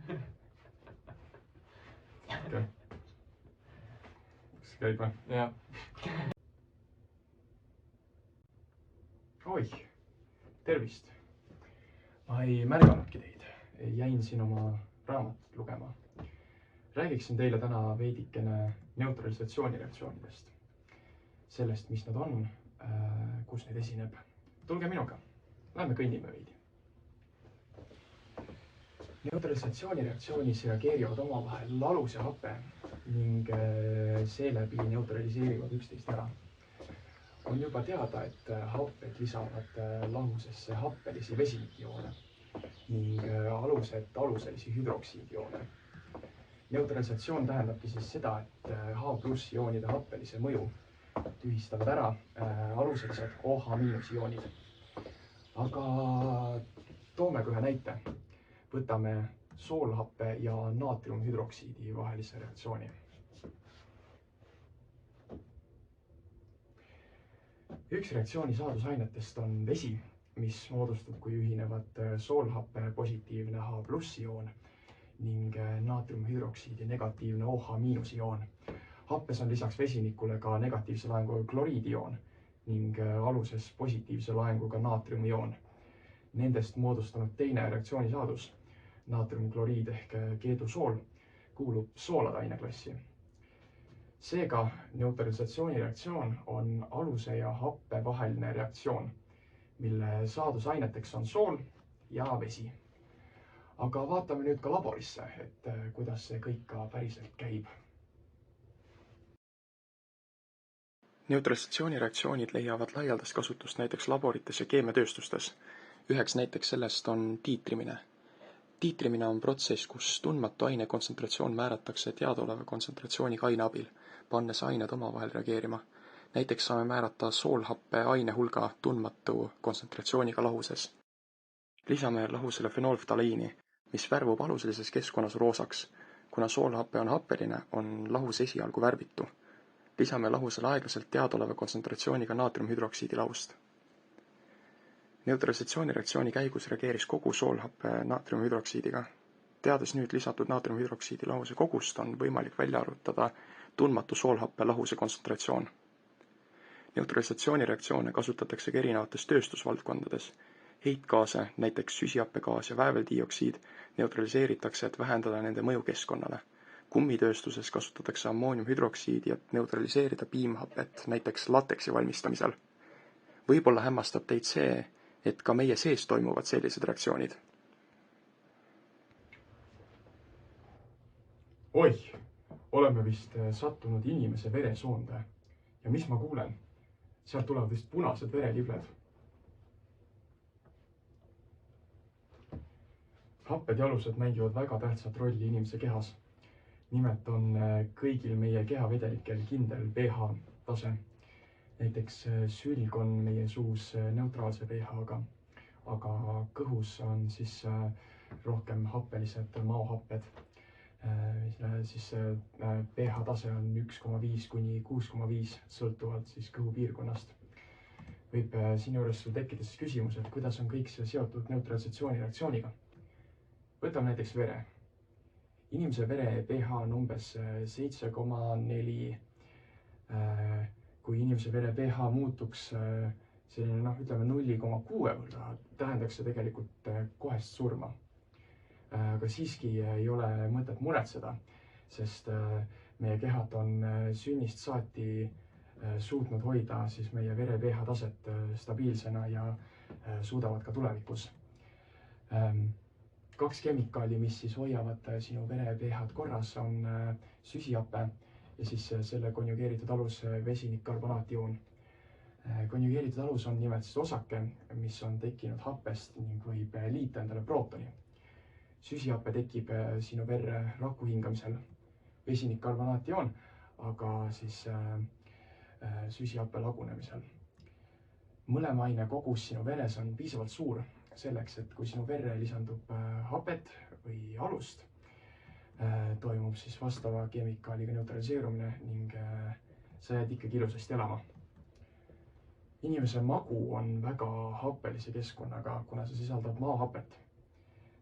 okei. Kas käib või? Jah. Oih, tervist. Ma ei märganudki teid. Jäin siin oma raamatut lugema. Räägiksin teile täna veidikene neutralisatsioonireaktsioonidest. Sellest, mis nad on, kus neid esineb. Tulge minuga. Lähme kõnnime veidi. Neutralisatsioonireaktsioonis reageerivad omavahel alus ja hape ning seeläbi neutraliseerivad üksteist ära. On juba teada, et happed lisavad lahusesse happelisi vesinikjoone ning alused aluselisi hüdroksiidjoone. Neutralisatsioon tähendabki siis seda, et H+ joonide happelise mõju tühistavad ära aluselised OH- joonid. Aga toome ühe näite. Võtame soolhappe ja naatriumhüdroksiidi vahelise reaktsiooni. Üks reaktsiooni saadusainetest on vesi, mis moodustub, kui ühinevad soolhappe positiivne H+ joon ning naatriumhüdroksiidi negatiivne OH- joon. Happes on lisaks vesinikule ka negatiivse laenguga kloriidioon ning aluses positiivse laenguga naatriumioon. Nendest moodustanud teine reaktsioonisaadus, naatriumkloriid ehk keedusool, kuulub soolade aineklassi. Seega neutralisatsioonireaktsioon on aluse ja happe vaheline reaktsioon, mille saadusaineteks on sool ja vesi. Aga vaatame nüüd ka laborisse, et kuidas see kõik ka päriselt käib. Neutralisatsioonireaktsioonid leiavad laialdast kasutust näiteks laborites ja keemiatööstustes. Üheks näiteks sellest on tiitrimine. Tiitrimine on protsess, kus tundmatu aine kontsentratsioon määratakse teadaoleva kontsentratsiooniga aine abil, pannes ained omavahel reageerima. Näiteks saame määrata soolhappe aine hulga tundmatu kontsentratsiooniga lahuses. Lisame lahusele fenolftaliini, mis värvub aluselises keskkonnas roosaks. Kuna soolhappe on happeline, on lahus esialgu värvitu. Lisame lahusele aeglaselt teadaoleva kontsentratsiooniga naatriumhüdroksiidi lahust. Neutralisatsioonireaktsiooni käigus reageeris kogu soolhappe naatriumhüdroksiidiga. Teades nüüd lisatud naatriumhüdroksiidi lahuse kogust, on võimalik välja arvutada tundmatu soolhappe lahuse kontsentratsioon. Neutralisatsioonireaktsioone kasutatakse ka erinevates tööstusvaldkondades. Heitgaase, näiteks süsihappegaas ja vääveldioksiid, neutraliseeritakse, et vähendada nende mõju keskkonnale. Kummitööstuses kasutatakse ammooniumhüdroksiidi, et neutraliseerida piimhapet, näiteks lateksi valmistamisel. Võib-olla hämmastab teid see, et ka meie sees toimuvad sellised reaktsioonid. Oih, oleme vist sattunud inimese veresoonde. Ja mis ma kuulen? Sealt tulevad vist punased verelibled. Happed ja alused mängivad väga tähtsat rolli inimese kehas. Nimelt on kõigil meie kehavedelikel kindel pH tase. Näiteks sülg on meie suus neutraalse pH-ga, aga kõhus on siis rohkem happelised maohapped. Siis pH tase on 1,5 kuni 6,5 sõltuvalt siis kõhupiirkonnast. Võib siin juures sul tekkida siis küsimus, et kuidas on kõik see seotud neutralisatsioonireaktsiooniga. Võtame näiteks vere. Inimese vere pH on umbes 7,4. Kui inimese vere pH muutuks selline, ütleme 0,6 võrra, tähendaks see tegelikult kohest surma. Aga siiski ei ole mõtet muretseda, sest meie kehad on sünnist saati suutnud hoida siis meie vere pH taset stabiilsena ja suudavad ka tulevikus. 2 kemikaali, mis siis hoiavad sinu vere pH korras, on süsihappe ja siis selle konjugeeritud alus vesinikkarbonaatioon. Konjugeeritud alus on nimelt siis osake, mis on tekkinud happest ning võib liita endale prootoni. Süsihappe tekib sinu verre raku hingamisel, vesinikkarbonaatioon, aga siis süsihappe lagunemisel. Mõlema aine kogus sinu veres on piisavalt suur selleks, et kui sinu verre lisandub hapet või alust, toimub siis vastava kemikaaliga neutraliseerumine ning sa jääd ikkagi ilusasti elama. Inimese magu on väga happelise keskkonnaga, kuna see sisaldab maahapet.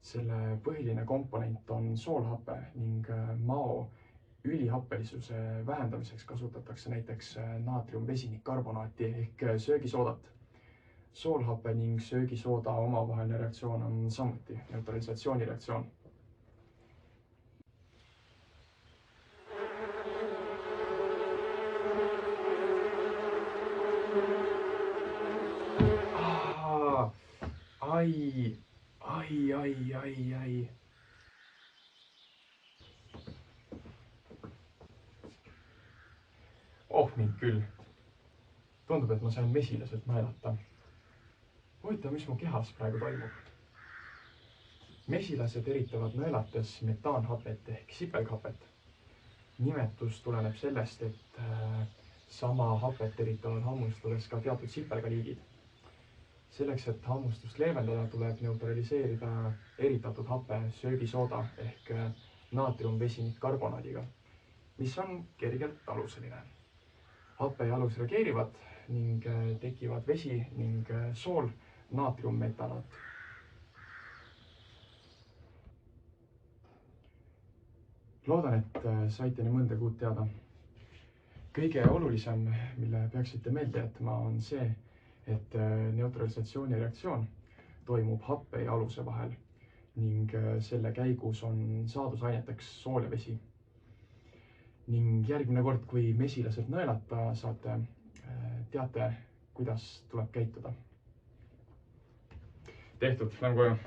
selle põhiline komponent on soolhape ning mao ülihappelisuse vähendamiseks kasutatakse näiteks naatriumvesinikkarbonaati ehk söögisoodat. Soolhape ning söögisooda omavaheline reaktsioon on samuti neutralisatsioonireaktsioon. Ai, ai, ai, ai, ai. Oh mind küll. Tundub, et ma sain mesilaselt naelata. Huvitav, mis mu kehas praegu toimub. Mesilased eritavad nõelates metaanhapet ehk sipelghapet. Nimetus tuleneb sellest, et sama hapet eritavad hammustudes ka teatud sipelgaliigid. Selleks, et hammustust leevendada, tuleb neutraliseerida eritatud hape söögisooda ehk naatriumvesinikkarbonaadiga, mis on kergelt aluseline. Hape ja alus reageerivad ning tekivad vesi ning sool naatriummetanaat. Loodan, et saite nii mõndagi uut teada. Kõige olulisem, mille peaksite meelde jätma, on see, et neutralisatsioonireaktsioon toimub happe ja aluse vahel ning selle käigus on saadusaineteks sool ja vesi. Ning järgmine kord, kui mesilaselt nõelata saate, teate, kuidas tuleb käituda. Tehtud, lähme koju.